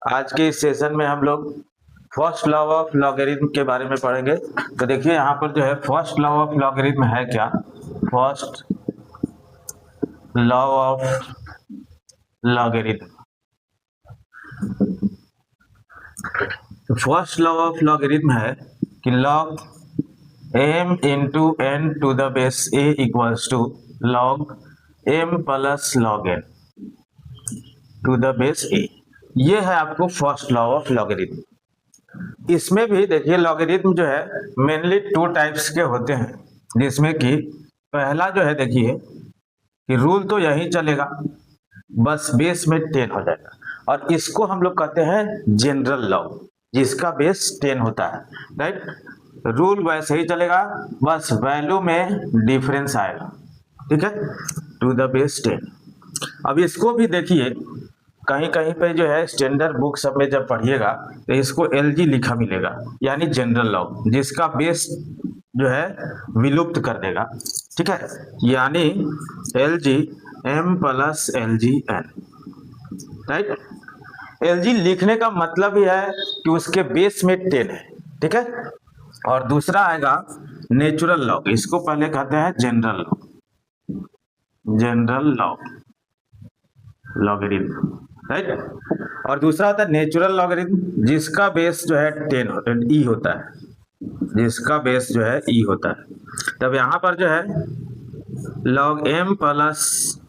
आज के इस सेशन में हम लोग फर्स्ट लॉ ऑफ लॉगरिथम के बारे में पढ़ेंगे। तो देखिए यहाँ पर जो है फर्स्ट लॉ ऑफ लॉगरिथम है क्या, फर्स्ट लॉ ऑफ लॉगरिथम। तो फर्स्ट लॉ ऑफ लॉगरिथम है कि log m into n to the base a equals to log m plus log n to the base a। ये है आपको first law of logarithm. इसमें भी देखिए logarithm जो है मेनली टू टाइप्स के होते हैं, जिसमें कि पहला जो है देखिए कि रूल तो यही चलेगा, बस बेस में 10 हो जाएगा, और इसको हम लोग कहते हैं जनरल लॉ, जिसका बेस 10 होता है। राइट, रूल वैसे ही चलेगा, बस वैल्यू में डिफरेंस आएगा। ठीक है, टू द बेस 10। अब इसको भी देखिए कहीं कहीं पे जो है स्टैंडर्ड बुक सब में जब पढ़िएगा तो इसको LG लिखा मिलेगा, यानी जनरल लॉ, जिसका बेस जो है विलुप्त कर देगा। ठीक है, यानी LG m plus LG n। Right, LG लिखने का मतलब ही है कि उसके बेस में 10 है। ठीक है, और दूसरा आएगा नेचुरल लॉ, इसको पहले कहते हैं general law, general law logarithm. Right, और दूसरा होता है नेचुरल लॉगरिथम, जिसका बेस जो है 10 ई होता है, जिसका बेस जो है ई होता है। तब यहाँ पर जो है log m plus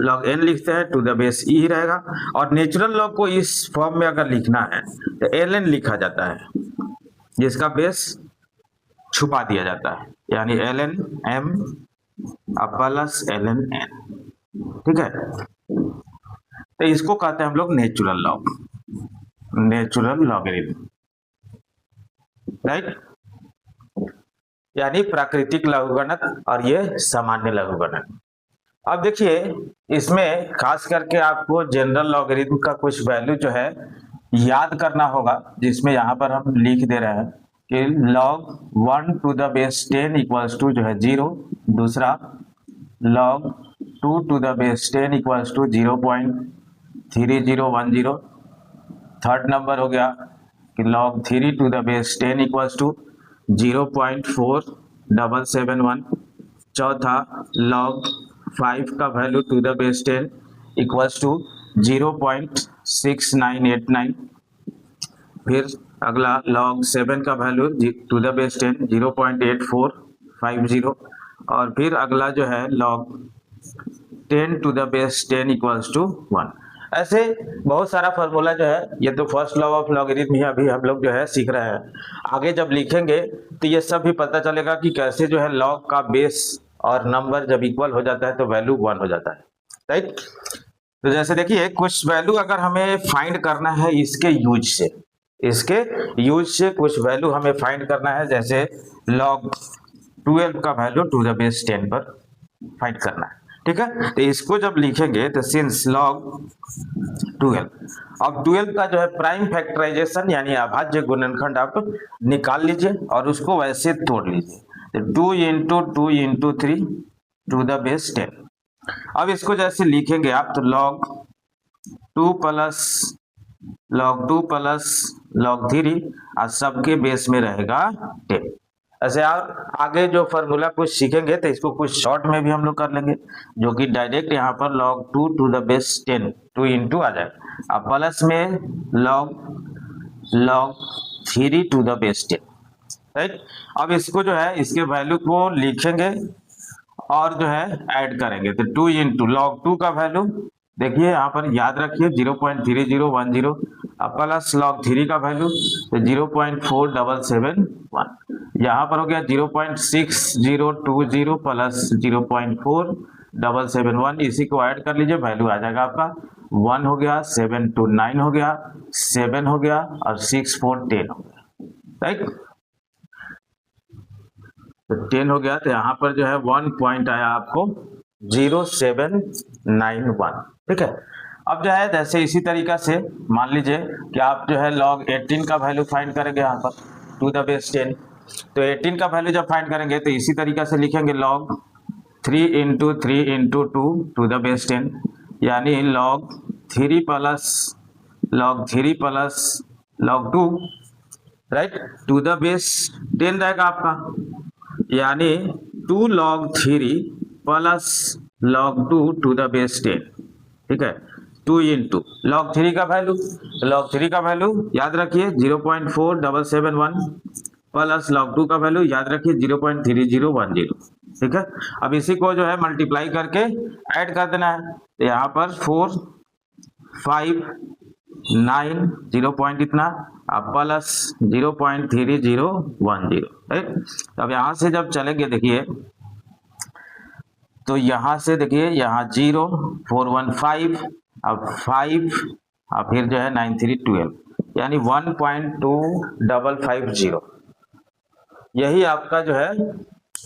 log n लिखते हैं, टू द बेस ई ही रहेगा। और नेचुरल लॉग को इस फॉर्म में अगर लिखना है तो ln लिखा जाता है, जिसका बेस छुपा दिया जाता है, यानी ln m plus ln n। ठीक है, तो इसको कहते हैं हम लोग natural law, natural logarithm. Right, यानी प्राकृतिक लघुगणक और ये सामान्य लघुगणक। अब देखिए इसमें खास करके आपको जनरल लॉगरिथम का कुछ वैल्यू जो है याद करना होगा, जिसमें यहाँ पर हम लिख दे रहे हैं कि log 1 to the base 10 equals to जो है 0, दूसरा log 2 to the base 10 equals to 0.3010, third number हो गया कि log 3 to the base 10 equals to 0.4771, चौथा log 5 का value to the base 10 equals to 0.6989, फिर अगला log 7 का वैल्यू टू द बेस 10 0.8450, और फिर अगला जो है log 10 to the base 10 equals to 1। ऐसे बहुत सारा फॉर्मूला जो है, ये तो फर्स्ट लॉ ऑफ लॉगरिथम ही अभी हम लोग जो है सीख रहे हैं। आगे जब लिखेंगे तो ये सब भी पता चलेगा कि कैसे जो है लॉग का बेस और नंबर जब इक्वल हो जाता है तो वैल्यू 1 हो जाता है। राइट, तो जैसे देखिए कुछ वैल्यू अगर हमें फाइंड करना है इसके यूज से, इसके यूज से कुछ वैल्यू हमें फाइंड करना है, जैसे log 12 का वैल्यू टू द बेस 10 पर फाइंड करना है। ठीक है, तो इसको जब लिखेंगे तो सिंस log 12, अब 12 का जो है प्राइम फैक्टराइजेशन यानी अभाज्य गुणनखंड आप निकाल लीजिए और उसको वैसे तोड़ लीजिए, तो 2 into 2 into 3 to the base 10। अब इसको जैसे लिखेंगे आप तो log 2 प्लस log 3 और सबके बेस में रहेगा 10। ऐसे आप आगे जो फॉर्मूला कुछ सीखेंगे तो इसको कुछ शॉर्ट में भी हम लोग कर लेंगे, जो कि डायरेक्ट यहाँ पर log 2 to the base 10 2 into आ जाएगा, अब प्लस में log 3 to the base 10। Right, अब इसको जो है इसके वैल्यू को लिखेंगे और जो है ऐड करेंगे, तो 2 इंटू log 2 का वैल्यू देखिए यहाँ पर याद रखिए 0.3010, प्लस log 3 का वैल्यू तो 0.4771, यहाँ पर हो गया 0.6020 प्लस 0.4771, इसी को ऐड कर लीजिए, वैल्यू आ जाएगा आपका 1 हो गया, 7 to 9 हो गया, 7 हो गया, और 6 4 10 हो गया। राइट, तो 10 हो गया, तो यहाँ पर जो है 1 पॉइंट आया आपको 0791। ठीक है, अब जो है जैसे इसी तरीका से मान लीजिए कि आप जो है log 18 का वैल्यू फाइंड करेंगे यहाँ पर टू द बेस 10, तो 18 का वैल्यू जब फाइंड करेंगे तो इसी तरीका से लिखेंगे log 3 into 3 into 2 to the base 10, यानी log 3 plus log 3 plus log 2, right, to the base 10 रहेगा आपका, यानी 2 log 3 plus log 2 to the base 10, ठीक है। 2 इंटू log 3 का वैल्यू, log 3 का वैल्यू याद रखिए 0.4771 प्लस log 2 का वैल्यू याद रखिए 0.3010, ठीक है। अब इसी को जो है मल्टीप्लाई करके ऐड कर देना है, तो यहाँ पर 4 5 9 0 पॉइंट इतना अब प्लस 0.3010, राइट। अब यहाँ से जब चलेंगे देखिए, तो यहाँ से देखिए यहाँ 0 415 अब 5 अब फिर जो है 9312, यानी 1.2550, यही आपका जो है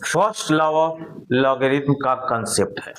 फर्स्ट लॉ ऑफ लॉगरिथम का कंसेप्ट है।